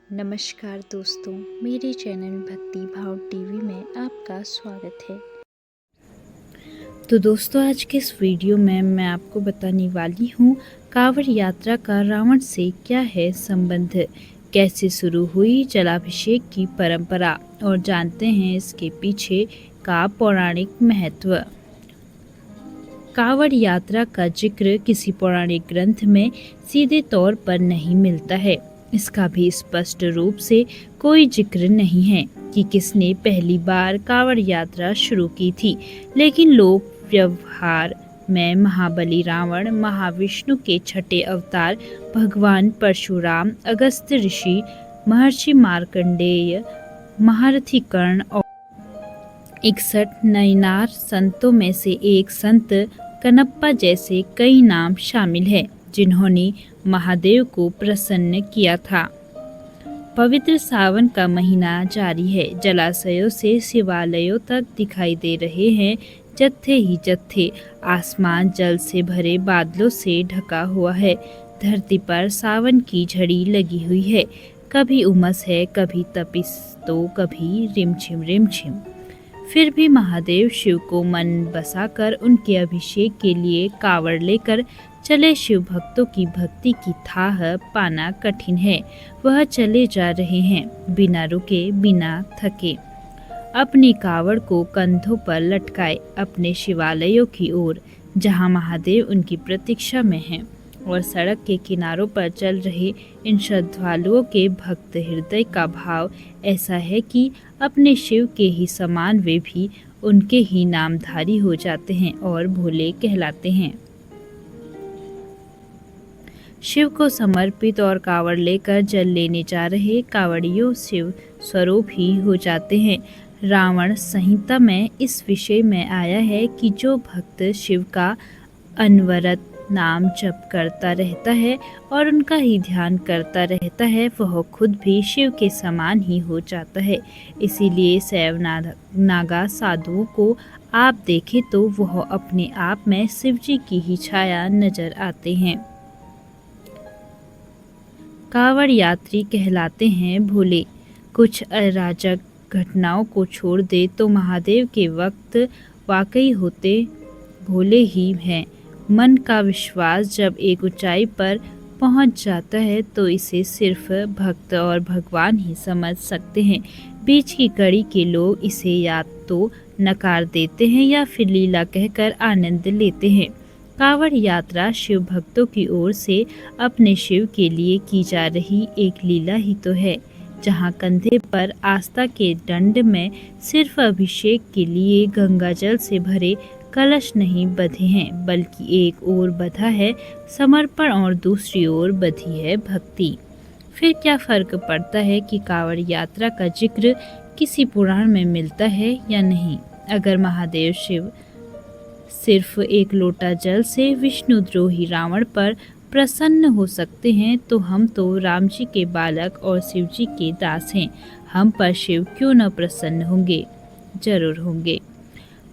नमस्कार दोस्तों, मेरे चैनल भक्ति भाव टीवी में आपका स्वागत है। तो दोस्तों, आज के इस वीडियो में मैं आपको बताने वाली हूँ कांवड़ यात्रा का रावण से क्या है संबंध, कैसे शुरू हुई जलाभिषेक की परंपरा और जानते हैं इसके पीछे का पौराणिक महत्व। कांवड़ यात्रा का जिक्र किसी पौराणिक ग्रंथ में सीधे तौर पर नहीं मिलता है। इसका भी स्पष्ट रूप से कोई जिक्र नहीं है कि किसने पहली बार कांवड़ यात्रा शुरू की थी, लेकिन लोक व्यवहार में महाबली रावण, महाविष्णु के छठे अवतार भगवान परशुराम, अगस्त्य ऋषि, महर्षि मार्कंडेय, महारथी कर्ण और 61 नयनार संतों में से एक संत कनप्पा जैसे कई नाम शामिल हैं, जिन्होंने महादेव को प्रसन्न किया था। पवित्र सावन का महीना जारी है। जलाशयों से शिवालयों तक दिखाई दे रहे हैं जत्थे ही जत्थे। आसमान जल से भरे बादलों से ढका हुआ है। धरती पर सावन की झड़ी लगी हुई है। कभी उमस है, कभी तपिश तो कभी रिमझिम रिमझिम। फिर भी महादेव शिव को मन बसाकर उनके अभिषेक के लिए कांवड़ लेकर चले। शिव भक्तों की भक्ति की थाह पाना कठिन है। वह चले जा रहे हैं बिना रुके, बिना थके, अपनी कांवड़ को कंधों पर लटकाए अपने शिवालयों की ओर, जहां महादेव उनकी प्रतीक्षा में हैं। और सड़क के किनारों पर चल रहे इन श्रद्धालुओं के भक्त हृदय का भाव ऐसा है कि अपने शिव के ही समान वे भी उनके ही नामधारी हो जाते हैं और भोले कहलाते हैं। शिव को समर्पित और कांवड़ लेकर जल लेने जा रहे कांवड़ियों शिव स्वरूप ही हो जाते हैं। रावण संहिता में इस विषय में आया है कि जो भक्त शिव का अनवरत नाम जप करता रहता है और उनका ही ध्यान करता रहता है, वह खुद भी शिव के समान ही हो जाता है। इसीलिए शैव नागा साधुओं को आप देखें तो वह अपने आप में शिव जी की ही छाया नजर आते हैं। कांवड़ यात्री कहलाते हैं भोले। कुछ अराजक घटनाओं को छोड़ दे तो महादेव के वक्त वाकई होते भोले ही हैं। मन का विश्वास जब एक ऊंचाई पर पहुंच जाता है तो इसे सिर्फ भक्त और भगवान ही समझ सकते हैं। बीच की कड़ी के लोग इसे या तो नकार देते हैं या फिर लीला कहकर आनंद लेते हैं। कांवड़ यात्रा शिव भक्तों की ओर से अपने शिव के लिए की जा रही एक लीला ही तो है, जहां कंधे पर आस्था के दंड में सिर्फ अभिषेक के लिए गंगाजल से भरे कलश नहीं बंधे हैं, बल्कि एक ओर बंधा है समर्पण और दूसरी ओर बंधी है भक्ति। फिर क्या फर्क पड़ता है कि कांवड़ यात्रा का जिक्र किसी पुराण में मिलता है या नहीं। अगर महादेव शिव सिर्फ एक लोटा जल से विष्णुद्रोही रावण पर प्रसन्न हो सकते हैं, तो हम तो राम जी के बालक और शिव जी के दास हैं। हम पर शिव क्यों न प्रसन्न होंगे? जरूर होंगे।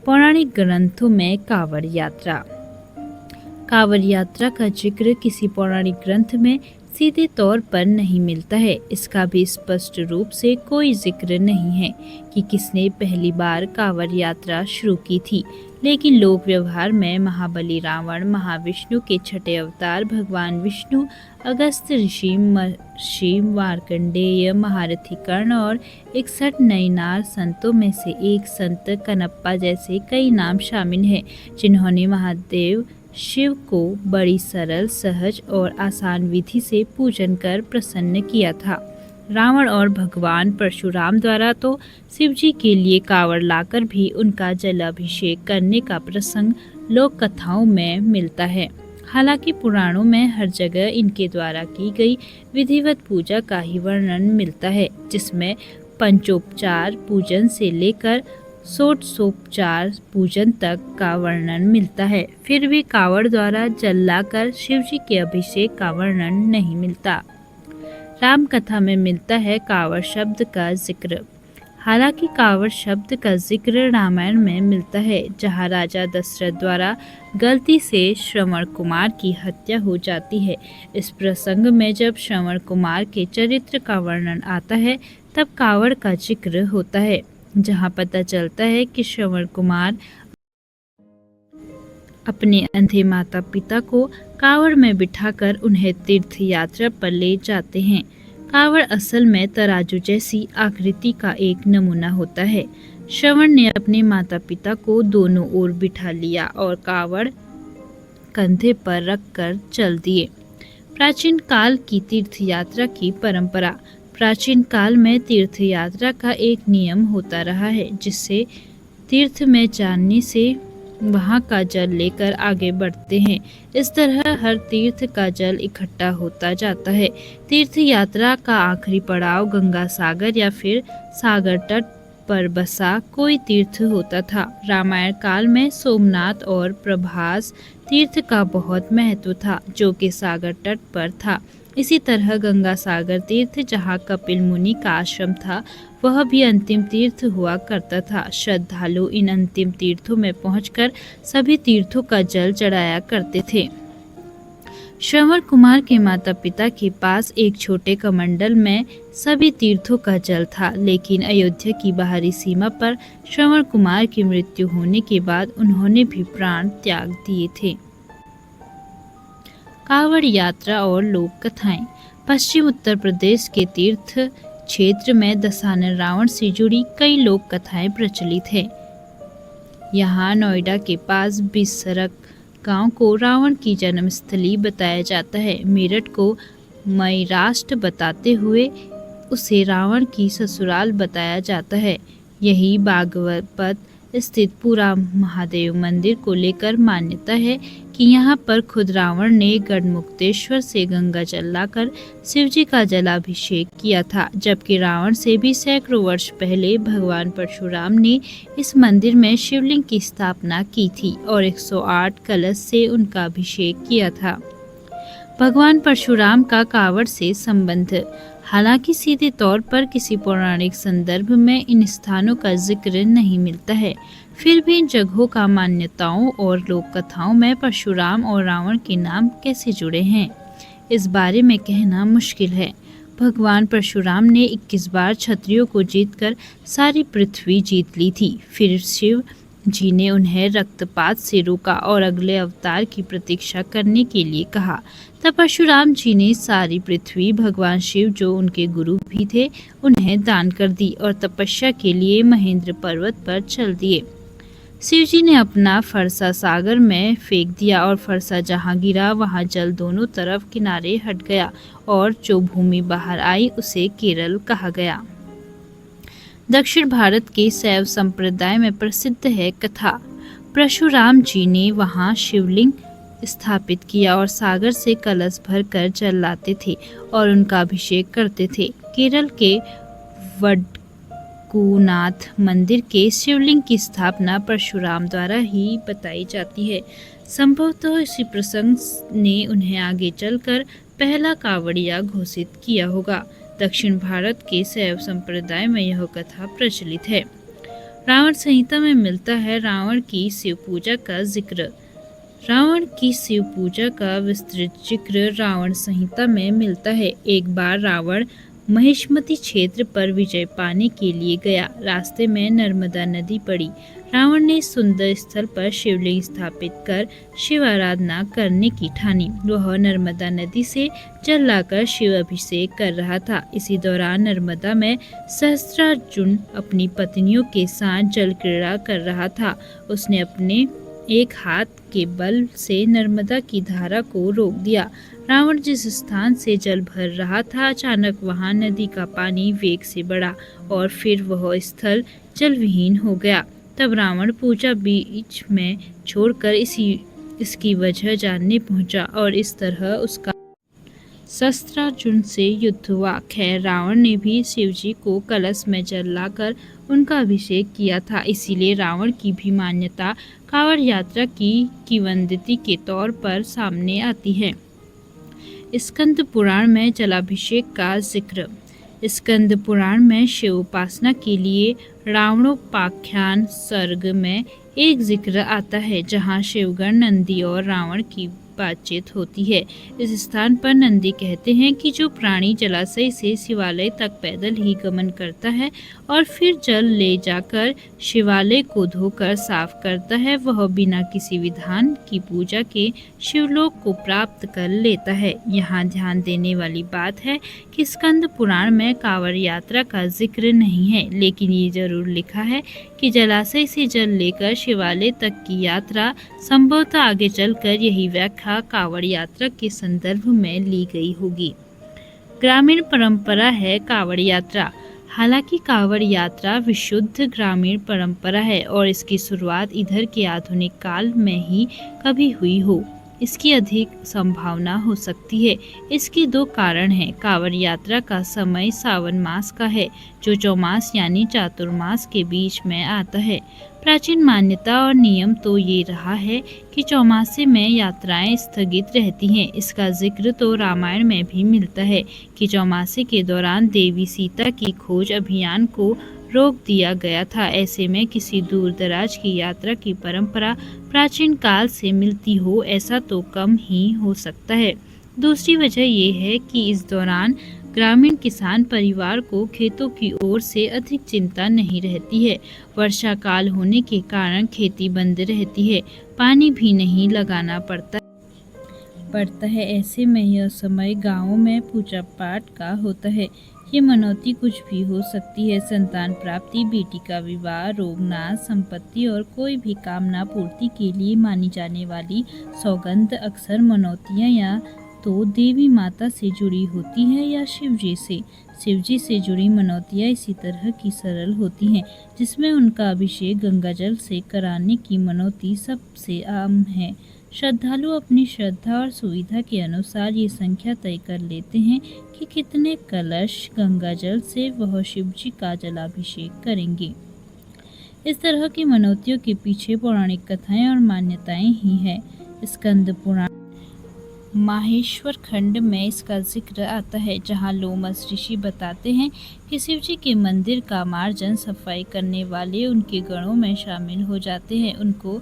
पौराणिक ग्रंथों में कांवड़ यात्रा का जिक्र किसी पौराणिक ग्रंथ में सीधे तौर पर नहीं मिलता है। इसका भी स्पष्ट रूप से कोई जिक्र नहीं है कि किसने पहली बार कांवड़ यात्रा शुरू की थी, लेकिन लोक व्यवहार में महाबली रावण, महाविष्णु के छठे अवतार भगवान विष्णु, अगस्त्य ऋषि, महर्षि मार्कंडेय, महारथी कर्ण और 61 नयनार संतों में से एक संत कनप्पा जैसे कई नाम शामिल हैं, जिन्होंने महादेव शिव को बड़ी सरल, सहज और आसान विधि से पूजन कर प्रसन्न किया था। रावण और भगवान परशुराम द्वारा तो शिव जी के लिए कांवड़ लाकर भी उनका जलाभिषेक करने का प्रसंग लोक कथाओं में मिलता है। हालांकि पुराणों में हर जगह इनके द्वारा की गई विधिवत पूजा का ही वर्णन मिलता है, जिसमें पंचोपचार पूजन से लेकर षोडशोपचार पूजन तक का वर्णन मिलता है। फिर भी कांवड़ द्वारा जल लाकर शिव जी के अभिषेक का वर्णन नहीं मिलता। राम कथा में मिलता है कांवड़ शब्द का जिक्र। हालांकि कांवड़ शब्द का जिक्र रामायण में मिलता है, जहां राजा दशरथ द्वारा गलती से श्रवण कुमार की हत्या हो जाती है। इस प्रसंग में जब श्रवण कुमार के चरित्र का वर्णन आता है, तब कांवड़ का जिक्र होता है, जहां पता चलता है कि श्रवण कुमार अपने अंधे माता पिता को कांवड़ में बिठाकर उन्हें तीर्थ यात्रा पर ले जाते हैं। कांवड़ असल में तराजू जैसी आकृति का एक नमूना होता है। श्रवण ने अपने माता पिता को दोनों ओर बिठा लिया और कांवड़ कंधे पर रखकर चल दिए। प्राचीन काल की तीर्थ यात्रा की परंपरा। प्राचीन काल में तीर्थ यात्रा का एक नियम होता रहा है, जिससे तीर्थ में जाने से वहाँ का जल लेकर आगे बढ़ते हैं। इस तरह हर तीर्थ का जल इकट्ठा होता जाता है। तीर्थ यात्रा का आखिरी पड़ाव गंगा सागर या फिर सागर तट पर बसा कोई तीर्थ होता था। रामायण काल में सोमनाथ और प्रभास तीर्थ का बहुत महत्व था, जो कि सागर तट पर था। इसी तरह गंगा सागर तीर्थ, जहाँ कपिल मुनि का आश्रम था, वह भी अंतिम तीर्थ हुआ करता था। श्रद्धालु इन अंतिम तीर्थों में पहुंचकर सभी तीर्थों का जल चढ़ाया करते थे। श्रवण कुमार के माता पिता के पास एक छोटे कमंडल में सभी तीर्थों का जल था, लेकिन अयोध्या की बाहरी सीमा पर श्रवण कुमार की मृत्यु होने के बाद उन्होंने भी प्राण त्याग दिए थे। कांवड़ यात्रा और लोक कथाएं। पश्चिम उत्तर प्रदेश के तीर्थ क्षेत्र में दशानन रावण से जुड़ी कई लोक कथाएं प्रचलित हैं। यहाँ नोएडा के पास बिसरक गांव को रावण की जन्मस्थली बताया जाता है। मेरठ को मैराष्ट्र बताते हुए उसे रावण की ससुराल बताया जाता है। यही बागवत स्थित पूरा महादेव मंदिर को लेकर मान्यता है कि यहाँ पर खुद रावण ने गढ़मुक्तेश्वर से गंगा जल लाकर शिवजी का जलाभिषेक किया था, जबकि रावण से भी सैकड़ों वर्ष पहले भगवान परशुराम ने इस मंदिर में शिवलिंग की स्थापना की थी और 108 कलश से उनका अभिषेक किया था। भगवान परशुराम का कांवड़ से संबंध। हालांकि सीधे तौर पर किसी पौराणिक संदर्भ में इन स्थानों का जिक्र नहीं मिलता है, फिर भी इन जगहों का मान्यताओं और लोक कथाओं में परशुराम और रावण के नाम कैसे जुड़े हैं, इस बारे में कहना मुश्किल है। भगवान परशुराम ने 21 बार क्षत्रियों को जीतकर सारी पृथ्वी जीत ली थी। फिर शिव जी ने उन्हें रक्तपात से रोका और अगले अवतार की प्रतीक्षा करने के लिए कहा। तब परशुराम जी ने सारी पृथ्वी भगवान शिव, जो उनके गुरु भी थे, उन्हें दान कर दी और तपस्या के लिए महेंद्र पर्वत पर चल दिए। शिव जी ने अपना फरसा सागर में फेंक दिया और फरसा जहाँ गिरा वहाँ जल दोनों तरफ किनारे हट गया और जो भूमि बाहर आई उसे केरल कहा गया। दक्षिण भारत के शैव संप्रदाय में प्रसिद्ध है कथा। परशुराम जी ने वहाँ शिवलिंग स्थापित किया और सागर से कलश भरकर जल लाते थे और उनका अभिषेक करते थे। केरल के वडकुनाथ मंदिर के शिवलिंग की स्थापना परशुराम द्वारा ही बताई जाती है। संभवतः इसी प्रसंग ने उन्हें आगे चलकर पहला कांवड़िया घोषित किया होगा। दक्षिण भारत के शैव संप्रदाय में यह कथा प्रचलित है। रावण संहिता में मिलता है रावण की शिव पूजा का जिक्र। रावण की शिव पूजा का विस्तृत जिक्र रावण संहिता में मिलता है। एक बार रावण महिष्मती क्षेत्र पर विजय पाने के लिए गया। रास्ते में नर्मदा नदी पड़ी। रावण ने सुंदर स्थल पर शिवलिंग स्थापित कर शिव आराधना करने की ठानी। वह नर्मदा नदी से जल लाकर शिव अभिषेक कर रहा था। इसी दौरान नर्मदा में सहस्त्रार्जुन अपनी पत्नियों के साथ जल क्रीड़ा कर रहा था। उसने अपने एक हाथ के बल से नर्मदा की धारा को रोक दिया। रावण जिस स्थान से जल भर रहा था, अचानक वहां नदी का पानी वेग से बढ़ा और फिर वह स्थल जलविहीन हो गया। तब रावण पूजा बीच में छोड़कर इसकी वजह जानने पहुंचा और इस तरह उसका सहस्त्रार्जुन से युद्ध हुआ। खैर, रावण ने भी शिवजी को कलश में जल लाकर उनका अभिषेक किया था, इसीलिए रावण की भी मान्यता कांवड़ यात्रा की किंवदंती के तौर पर सामने आती है। स्कंद पुराण में जलाभिषेक का जिक्र। स्कंद पुराण में शिव उपासना के लिए रावणोपाख्यान सर्ग में एक जिक्र आता है, जहां शिवगण नंदी और रावण की बातचीत होती है। इस स्थान पर नंदी कहते हैं कि जो प्राणी जलाशय से शिवालय तक पैदल ही गमन करता है और फिर जल ले जाकर शिवालय को धोकर साफ करता है, वह बिना किसी विधान की पूजा के शिवलोक को प्राप्त कर लेता है। यहाँ ध्यान देने वाली बात है कि स्कंद पुराण में कांवड़ यात्रा का जिक्र नहीं है, लेकिन ये जरूर लिखा है कि जलाशय से जल लेकर शिवालय तक की यात्रा संभवतः आगे चलकर यही व्याख्या कांवड़ यात्रा के संदर्भ में ली गई होगी। ग्रामीण परंपरा है कांवड़ यात्रा। हालांकि कांवड़ यात्रा विशुद्ध ग्रामीण परंपरा है और इसकी शुरुआत इधर के आधुनिक काल में ही कभी हुई हो, इसकी अधिक संभावना हो सकती है। इसके दो कारण हैं। कांवड़ यात्रा का समय सावन मास का है, जो चौमास यानी चातुर्मास के बीच में आता है। प्राचीन मान्यता और नियम तो ये रहा है कि चौमासे में यात्राएं स्थगित रहती हैं। इसका जिक्र तो रामायण में भी मिलता है कि चौमासे के दौरान देवी सीता की खोज अभियान को रोक दिया गया था। ऐसे में किसी दूर दराज की यात्रा की परंपरा प्राचीन काल से मिलती हो, ऐसा तो कम ही हो सकता है। दूसरी वजह यह है कि इस दौरान ग्रामीण किसान परिवार को खेतों की ओर से अधिक चिंता नहीं रहती है। वर्षा काल होने के कारण खेती बंद रहती है, पानी भी नहीं लगाना पड़ता है। ऐसे में यह समय गाँवों में पूजा पाठ का होता है। ये मनौती कुछ भी हो सकती है। संतान प्राप्ति, बेटी का विवाह, रोग नाश, संपत्ति और कोई भी कामना पूर्ति के लिए मानी जाने वाली सौगंध अक्सर मनौतियाँ या तो देवी माता से जुड़ी होती है या शिवजी से जुड़ी मनौतियाँ इसी तरह की सरल होती हैं, जिसमें उनका अभिषेक गंगाजल से कराने की मनौती सबसे आम है। श्रद्धालु अपनी श्रद्धा और सुविधा के अनुसार ये संख्या तय कर लेते हैं कि कितने कलश गंगाजल से वह शिवजी का जलाभिषेक करेंगे। इस तरह की मनौतियों के पीछे पौराणिक कथाएं और मान्यताएं ही है। स्कंद पुराण माहेश्वर खंड में इसका जिक्र आता है, जहां लोमस ऋषि बताते हैं कि शिवजी के मंदिर का मार्जन सफाई करने वाले उनके गणों में शामिल हो जाते हैं। उनको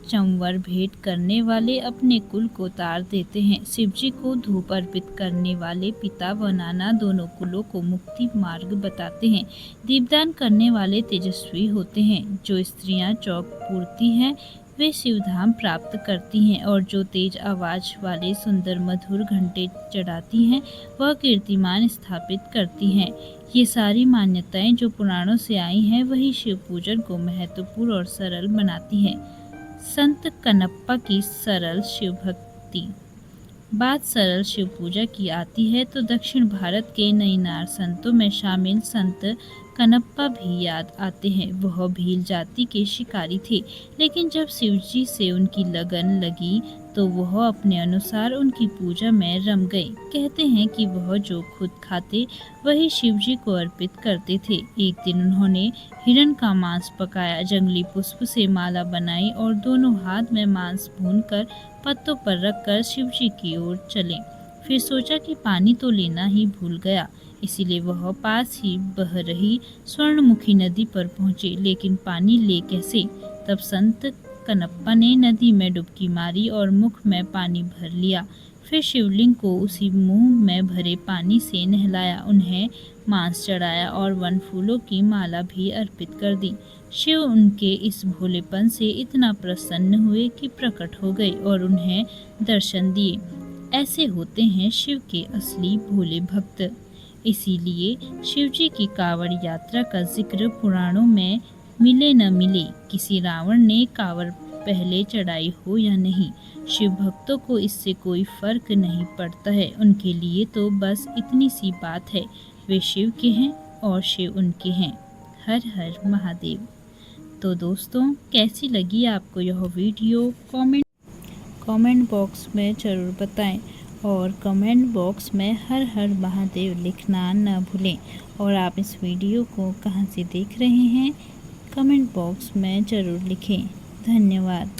चंवर भेंट करने वाले अपने कुल को तार देते हैं। शिवजी को धूप अर्पित करने वाले पिता व नाना दोनों कुलों को मुक्ति मार्ग बताते हैं। दीपदान करने वाले तेजस्वी होते हैं। जो स्त्रियां चौक पूरती हैं वे शिवधाम प्राप्त करती हैं, और जो तेज आवाज वाले सुंदर मधुर घंटे चढ़ाती हैं वह कीर्तिमान स्थापित करती हैं। ये सारी मान्यताएं जो पुराणों से आई हैं, वही शिव पूजन को महत्वपूर्ण और सरल बनाती हैं। संत कनप्पा की सरल शिव भक्ति। बात सरल शिव पूजा की आती है तो दक्षिण भारत के नैनार संतों में शामिल संत कनप्पा भी याद आते हैं। वह भील जाति के शिकारी थे, लेकिन जब शिवजी से उनकी लगन लगी तो वह अपने अनुसार उनकी पूजा में रम गए। कहते हैं कि वह जो खुद खाते वही शिवजी को अर्पित करते थे। एक दिन उन्होंने हिरण का मांस पकाया, जंगली पुष्प से माला बनाई और दोनों हाथ में मांस भूनकर पत्तों पर रखकर शिवजी की ओर चले। फिर सोचा कि पानी तो लेना ही भूल गया, इसीलिए वह पास ही बह रही स्वर्णमुखी नदी पर पहुंचे, लेकिन पानी ले कैसे? तब संत कनप्पा ने नदी में डुबकी मारी और मुख में पानी भर लिया। फिर शिवलिंग को उसी मुंह में भरे पानी से नहलाया, उन्हें मांस चढ़ाया और वन फूलों की माला भी अर्पित कर दी। शिव उनके इस भोलेपन से इतना प्रसन्न हुए कि प्रकट हो गए और उन्हें दर्शन दिए। ऐसे होते हैं शिव के असली भोले भक्त। इसीलिए शिवजी की कांवड़ यात्रा का जिक्र पुराणों में मिले न मिले, किसी रावण ने कांवड़ पहले चढ़ाई हो या नहीं, शिव भक्तों को इससे कोई फर्क नहीं पड़ता है। उनके लिए तो बस इतनी सी बात है, वे शिव के हैं और शिव उनके हैं। हर हर महादेव। तो दोस्तों, कैसी लगी आपको यह वीडियो? कमेंट बॉक्स में ज़रूर बताएं और कमेंट बॉक्स में हर हर महादेव लिखना न भूलें। और आप इस वीडियो को कहां से देख रहे हैं, कमेंट बॉक्स में ज़रूर लिखें। धन्यवाद।